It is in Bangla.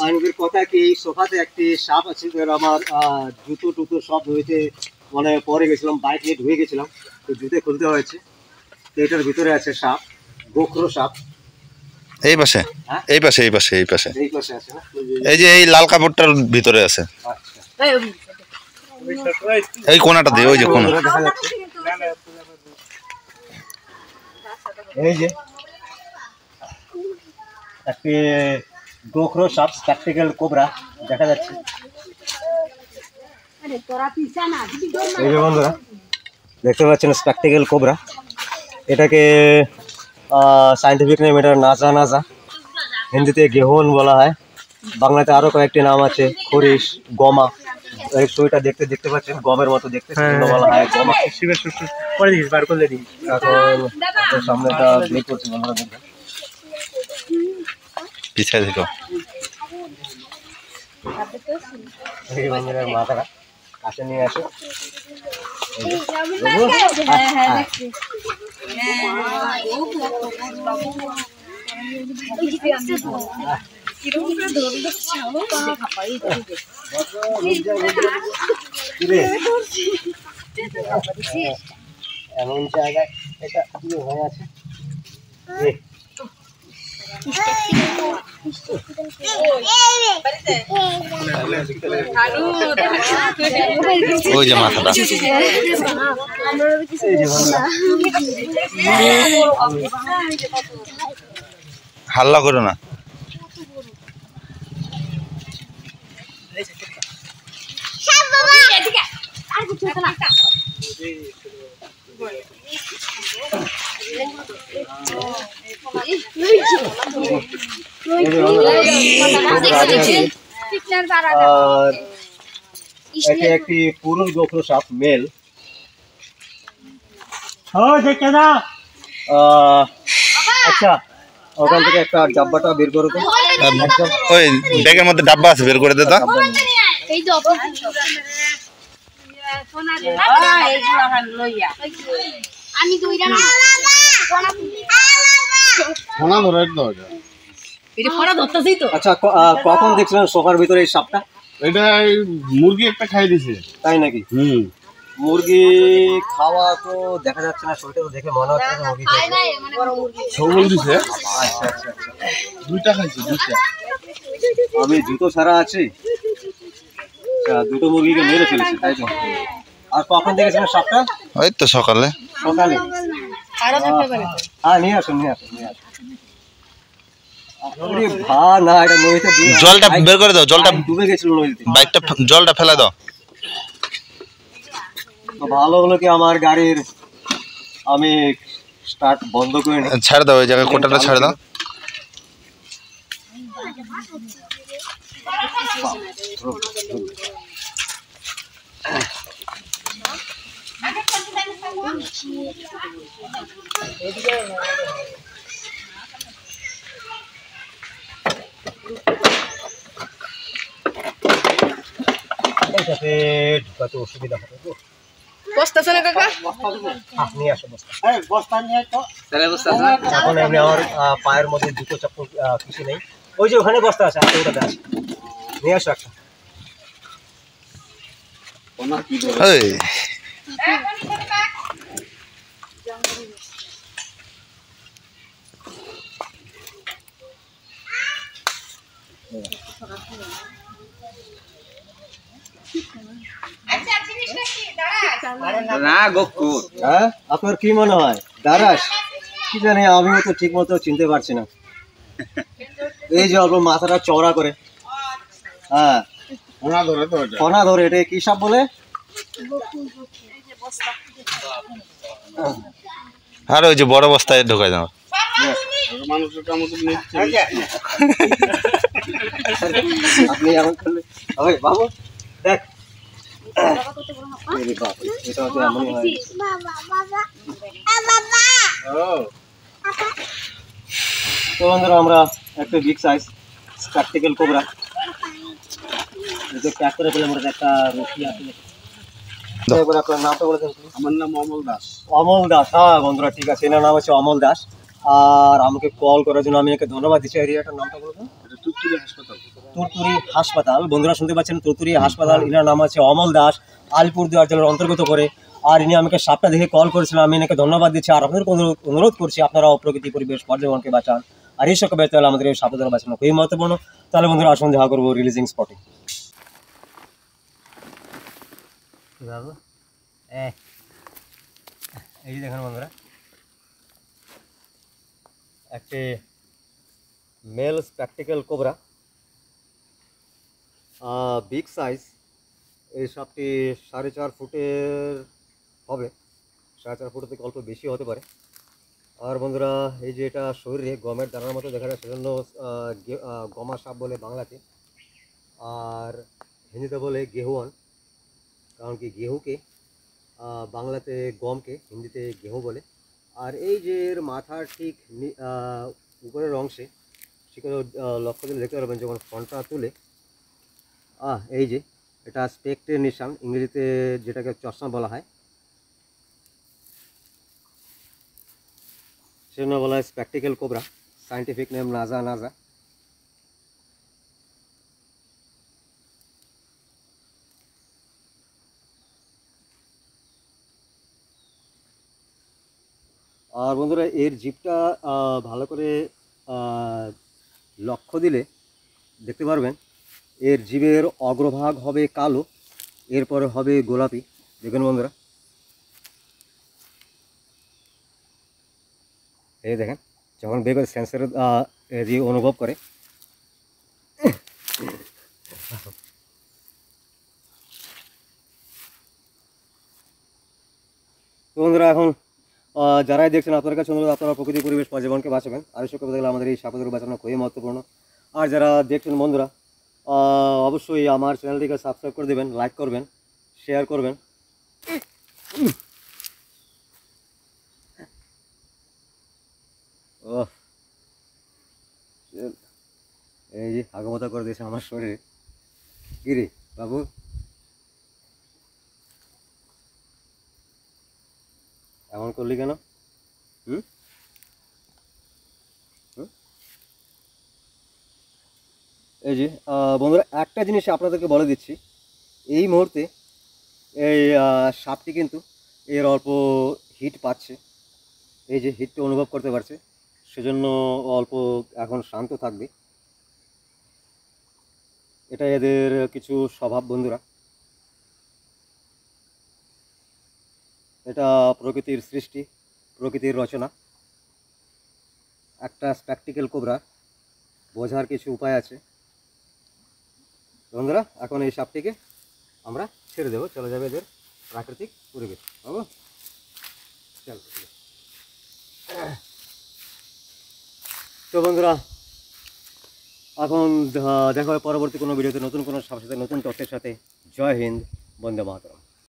আইনগির কথা কি এই সোফাতে একটি সাপ আছে, আমার জুতো টুতো সব হয়েছে, মানে পরে গেছিলাম, বাইক নিয়ে ঢুকে গেছিলাম, তো জুতে খুলতে হয়েছে। তো এটার ভিতরে আছে সাপ, গোখরো সাপ। এই পাশে এই পাশে এই পাশে এই পাশে এই পাশে আছে না, এই যে এই লাল কাপড়টার ভিতরে আছে। আচ্ছা, এই কোণাটা দিয়ে, ওই যে কোণা দেখা যাচ্ছে। এই যে একটি গোখরো সাপ, স্প্যাকটিক্যাল কোবরা দেখা যাচ্ছে। এই যে বন্ধুরা দেখতে পাচ্ছেন স্প্যাকটিক্যাল কোবরা, এটাকে সায়েন্টিফিক নেম এটা নাজা নাজা, হিন্দিতে গেহন বলা হয়, বাংলাতে আরো কয়েকটি নাম আছে, খরিশ, গমা। এই ছবিটা দেখতে পাচ্ছেন গমের মতো দেখতে, বলা হয় গমা। এখন সামনেটা বের করছি বন্ধুরা, দেখবেন পিছায় দিল। এই বন্ধুরা মাথাটা কাছে নিয়ে আসে। এমন জায়গায় এটা কি হয়ে আছে, ওই যে মাথাটা। হাল্লা করো না। এটি একটি পুরুষ গোখরো সাপ, মেল। আচ্ছা, ওখান থেকে একটা ডাব্বাটা বের করো তো। ওই ব্যাগের মধ্যে ডাব্বা আছে, বের করে দে তো। আচ্ছা, কখন দেখছিলেন সোফার ভিতরে এই সাপটা? এটা মুরগি একটা খাই দিছে। তাই নাকি? মুরগি খাওয়া তো দেখা যাচ্ছে না, শরীরটা তো দেখে মনে হচ্ছে না মুরগি সবল দিছে। আচ্ছা আচ্ছা আচ্ছা, দুইটা খাইছে, দুইটা। আমি জুতো ছাড়া আছি, দুটো মুরগিকে মেরে ফেলেছি, তাই তো? আর কখন দেখেছিলেন সাপটা? ওই তো সকালে। সকালে? হ্যাঁ, নিয়ে আসুন নিয়ে আসুন নিয়ে আসুন। না, এটা নদীতে জলটা বের করে দাও, জলটা ডুবে গেছিল নদীতে। বাইকটা জলটা ফেলে দাও। তো ভালো হলো কি আমার গাড়ির আমি স্টার্ট বন্ধ করে নি। ছেড়ে দাও, ওই জায়গায় কোটাটা ছেড়ে দাও। এটাতে ঢোকাতে অসুবিধা হবে তো। বস্তা আছে না কাকা? নিয়ে আসো বস্তা। বস্তা নিয়ে তো এখন এমনি আমার পায়ের মধ্যে জুতো চপ্পল কিছু নেই। ওই যে ওখানে বস্তা আছে, আপনি ওটাতে আছে, নিয়ে আসো একটা। এই না গোকুর, হ্যাঁ আপনার কি মনে হয় দারাস? কি জানি, আমিও তো ঠিক মতো চিনতে পারছি না। এই যে অল্প মাথাটা চওড়া করে, হ্যাঁ ফনা ধরে, এটা কি সাপ বলে? আর ওই যে বড় বস্তায় ঢোকায় দাও। আপনি এমন করলে হবে বাবু, দেখ এটা হচ্ছে এমনই হয়। তো বন্ধুরা আমরা একটা বিগ সাইজ স্প্যাকটিক্যাল কোবরা প্যাক করে পেলাম, ওটা একটা রশি আছে। আপনার নামটা বলে দেন। আমার নাম অমল দাস। অমল দাস, হ্যাঁ বন্ধুরা ঠিক আছে, এনার নাম হচ্ছে অমল দাস। আর আমাকে কল করার জন্য আমি একে ধন্যবাদ দিচ্ছি। এরিয়াটার নামটা বলে দেন। তুরতুরি হাসপাতাল, বন্ধুরা শুনতে পাচ্ছেন তুরতুরি হাসপাতাল। ইনার নাম আছে অমল দাস, আলিপুরদুয়ার জেলার অন্তর্গত করে। আর ইনি আমাকে সাপটা দেখে কল করেছিলেন, আমি এনাকে ধন্যবাদ দিচ্ছি। আর আপনাদের অনুরোধ করছি আপনারাও প্রকৃতি পরিবেশ পর্যটনকে বাঁচান, আর এই সকল ব্যতীত আমাদের এই সাপদের বাঁচানো খুবই মহত্বপূর্ণ। তাহলে বন্ধুরা আসুন দেখা করবো রিলিজিং স্পটে। এই দেখেন বন্ধুরা, একটি মেল স্প্যাকটিক্যাল কোবরা, বিগ সাইজ। এই সাপটি 4.5 ফুটের হবে, 4.5 ফুটের থেকে অল্প বেশি হতে পারে। আর বন্ধুরা এই যে এটা শরীরে গমের দানার মতো দেখা যায়, সেজন্য গমা সাপ বলে বাংলাতে, আর হিন্দিতে বলে গেহুয়ান। কারণ কি গেহুকে বাংলাতে গমকে হিন্দিতে গেহু বলে। আর এই যে এর মাথার ঠিক উপরের অংশে সেখানে লক্ষ্য দিলে দেখতে পারবেন, যখন ফোনটা তুলে এই যে এটা স্পেক্টের নিশান, ইংরেজিতে যেটাকে চশমা বলা হয়, সেজন্য বলা হয় স্প্যাকটিক্যাল কোবরা, সায়েন্টিফিক নেম নাজা নাজা। আর বন্ধুরা এর জিভটা ভালো করে লক্ষ্য দিলে দেখতে পারবেন, এর জিভের অগ্রভাগ হবে কালো, এরপরে হবে গোলাপি। দেখুন বন্ধুরা, এই দেখেন যখন বের করে সেন্সর দিয়ে অনুভব করে। তো বন্ধুরা এখন যারাই দেখছেন আপনার কাছে অনুরোধ, আপনারা প্রকৃতি পরিবেশ পর্যটনকে বাঁচাবেন, আর এসব দেখলে আমাদের এই সাপদের বাঁচানো খুবই মহত্বপূর্ণ। আর যারা দেখছেন বন্ধুরা অবশ্যই আমার চ্যানেলটিকে সাবস্ক্রাইব করে দেবেন, লাইক করবেন, শেয়ার করবেন। ও এই যে আগমতা করে দিয়েছে আমার শরীরে। গিরি বাবু, এমন করলি কেন? এই যে বন্ধুরা একটা জিনিস আপনাদেরকে বলে দিচ্ছি, এই মুহূর্তে এই সাপটি কিন্তু এর অল্প হিট পাচ্ছে, এই যে হিটটা অনুভব করতে পারছে, সেজন্য অল্প এখন শান্ত থাকবে। এটা এদের কিছু স্বভাব বন্ধুরা, এটা প্রকৃতির সৃষ্টি, প্রকৃতির রচনা। একটা স্প্যাকটিক্যাল কোবরা বোঝার কিছু উপায় আছে বন্ধুরা। এখন এই সাপটিকে আমরা ছেড়ে দেবো, চলে যাবে এদের প্রাকৃতিক পরিবেশ। বাবু চল। তো বন্ধুরা এখন দেখা হয় পরবর্তী কোনো ভিডিওতে, নতুন কোনো সাপের সাথে, নতুন তথ্যের সাথে। জয় হিন্দ, বন্দে মাতরম।